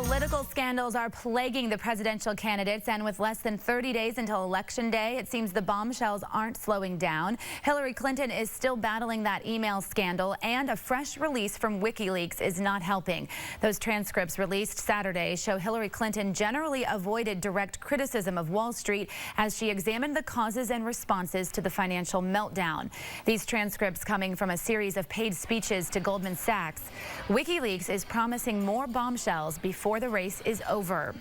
Political scandals are plaguing the presidential candidates, and with less than 30 days until Election Day, it seems the bombshells aren't slowing down. Hillary Clinton is still battling that email scandal, and a fresh release from WikiLeaks is not helping. Those transcripts released Saturday show Hillary Clinton generally avoided direct criticism of Wall Street as she examined the causes and responses to the financial meltdown. These transcripts coming from a series of paid speeches to Goldman Sachs. WikiLeaks is promising more bombshells before the race is over.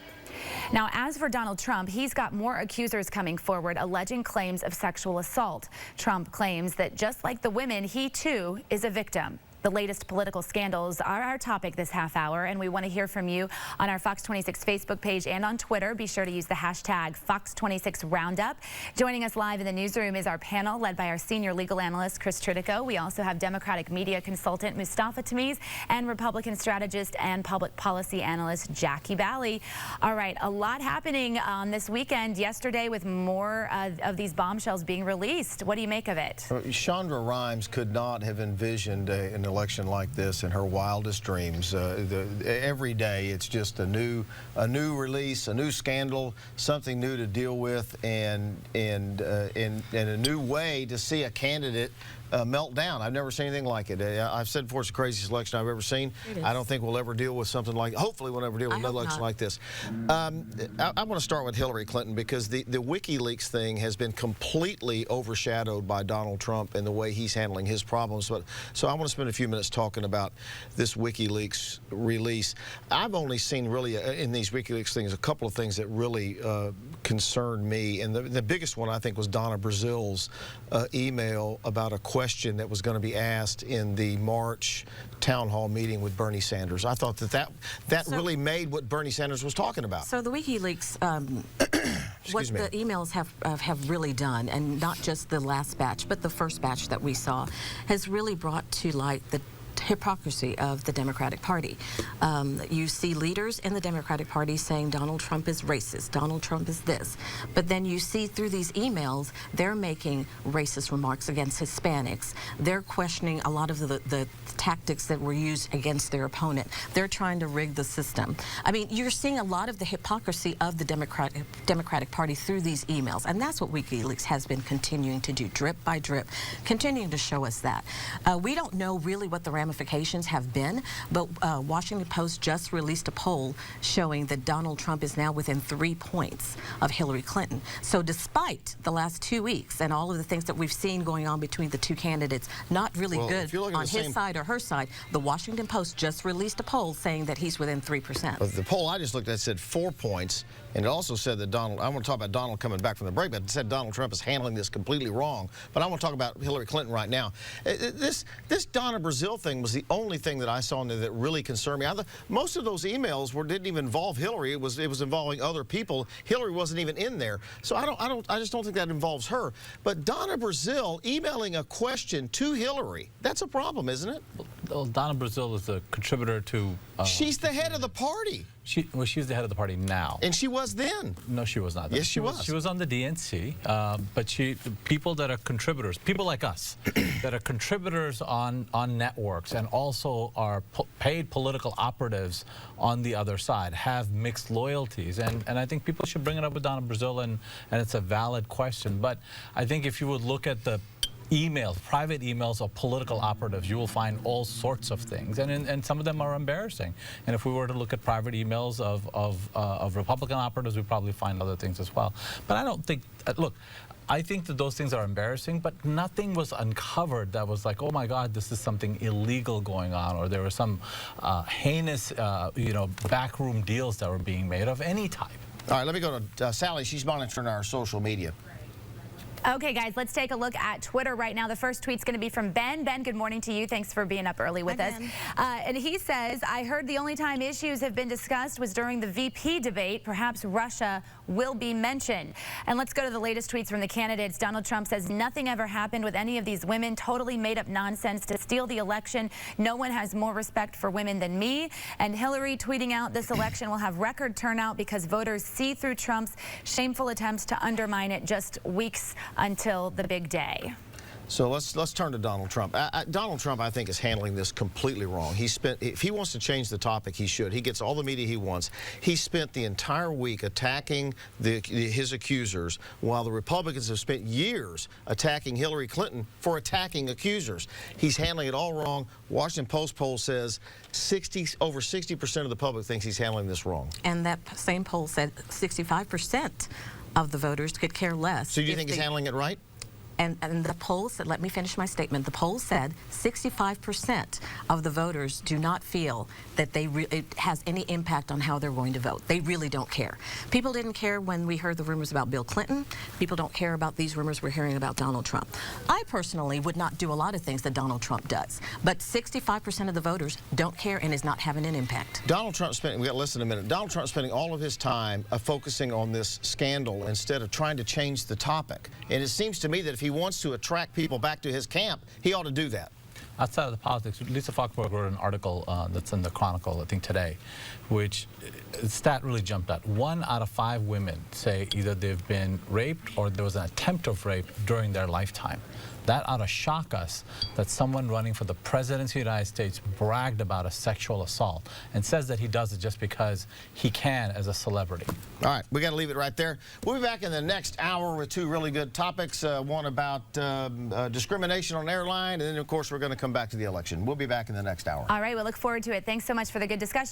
Now, as for Donald Trump, he's got more accusers coming forward alleging claims of sexual assault. Trump claims that just like the women, he too is a victim. The latest political scandals are our topic this half hour, and we want to hear from you on our Fox 26 Facebook page and on Twitter. Be sure to use the hashtag Fox26Roundup. Joining us live in the newsroom is our panel led by our senior legal analyst, Chris Tritico. We also have Democratic media consultant Mustafa Tamiz and Republican strategist and public policy analyst Jackie Bally. All right, a lot happening on this weekend yesterday with more of these bombshells being released. What do you make of it? Shonda Rhimes could not have envisioned an election like this in her wildest dreams. Every day it's just a new release, a new scandal, something new to deal with, and a new way to see a candidate melt down. I've never seen anything like it. I've said before, it's the craziest election I've ever seen. I don't think we'll ever deal with something like, hopefully we'll never deal with another election like this. I want to start with Hillary Clinton because the WikiLeaks thing has been completely overshadowed by Donald Trump and the way he's handling his problems. So I want to spend a few minutes talking about this WikiLeaks release. I've only seen really in these WikiLeaks things a couple of things that really concerned me, and the biggest one I think was Donna Brazil's email about a question that was going to be asked in the March town hall meeting with Bernie Sanders. I thought that really made what Bernie Sanders was talking about. So the WikiLeaks, what the emails have really done, and not just the last batch, but the first batch that we saw, has really brought to light the hypocrisy of the Democratic Party. You see leaders in the Democratic Party saying Donald Trump is racist, Donald Trump is this, but then you see through these emails they're making racist remarks against Hispanics. They're questioning a lot of the tactics that were used against their opponent. They're trying to rig the system. I mean, you're seeing a lot of the hypocrisy of the Democratic Party through these emails, and that's what WikiLeaks has been continuing to do, drip by drip, continuing to show us that. We don't know really what the ramifications have been, but Washington Post just released a poll showing that Donald Trump is now within 3 points of Hillary Clinton. So despite the last 2 weeks and all of the things that we've seen going on between the two candidates, not really good on his side or her side, the Washington Post just released a poll saying that he's within 3%. But the poll I just looked at said 4 points, and it also said that I want to talk about Donald coming back from the break, but it said Donald Trump is handling this completely wrong. But I want to talk about Hillary Clinton right now. This Donna Brazil thing was the only thing that I saw in there that really concerned me. Most of those emails didn't even involve Hillary. It was involving other people. Hillary wasn't even in there. So I just don't think that involves her. But Donna Brazil emailing a question to Hillary, that's a problem, isn't it? Well, Donna Brazil is a contributor to... she's the head of the party. She's the head of the party now. And she was then. No, she was not then. Yes, she was. She was on the DNC, but people that are contributors, people like us, that are contributors on networks and also are paid political operatives on the other side, have mixed loyalties. And I think people should bring it up with Donna Brazil, and it's a valid question. But I think if you would look at the emails, private emails of political operatives, you will find all sorts of things, and some of them are embarrassing. And if we were to look at private emails of Republican operatives, we'd probably find other things as well. But I don't think, look, I think that those things are embarrassing, but nothing was uncovered that was like, oh my God, this is something illegal going on, or there were some heinous, backroom deals that were being made of any type. All right, let me go to Sally. She's monitoring our social media. Okay, guys, let's take a look at Twitter right now. The first tweet's going to be from Ben. Ben, good morning to you. Thanks for being up early with us. And he says, I heard the only time issues have been discussed was during the VP debate. Perhaps Russia will be mentioned. And let's go to the latest tweets from the candidates. Donald Trump says nothing ever happened with any of these women. Totally made up nonsense to steal the election. No one has more respect for women than me. And Hillary tweeting out, this election will have record turnout because voters see through Trump's shameful attempts to undermine it just weeks until the big day. So let's turn to Donald Trump. Donald Trump, I think, is handling this completely wrong. If he wants to change the topic, he should. He gets all the media he wants. He spent the entire week attacking his accusers, while the Republicans have spent years attacking Hillary Clinton for attacking accusers. He's handling it all wrong. Washington Post poll says over 60% of the public thinks he's handling this wrong. And that same poll said 65% of the voters could care less. So do you think he's handling it right? And the poll said, let me finish my statement, the poll said 65% of the voters do not feel that it has any impact on how they're going to vote. They really don't care. People didn't care when we heard the rumors about Bill Clinton. People don't care about these rumors we're hearing about Donald Trump. I personally would not do a lot of things that Donald Trump does, but 65% of the voters don't care and is not having an impact. Donald Trump spending, we got less than a minute, Donald Trump spending all of his time focusing on this scandal instead of trying to change the topic. And it seems to me that if he wants to attract people back to his camp, he ought to do that. Outside of the politics, Lisa Foxworth wrote an article that's in the Chronicle, I think today, which stat really jumped out. 1 out of 5 women say either they've been raped or there was an attempt of rape during their lifetime. That ought to shock us that someone running for the presidency of the United States bragged about a sexual assault and says that he does it just because he can as a celebrity. All right, we got to leave it right there. We'll be back in the next hour with 2 really good topics. One about discrimination on airline, and then, of course, we're going to come back to the election. We'll be back in the next hour. All right, we'll look forward to it. Thanks so much for the good discussion.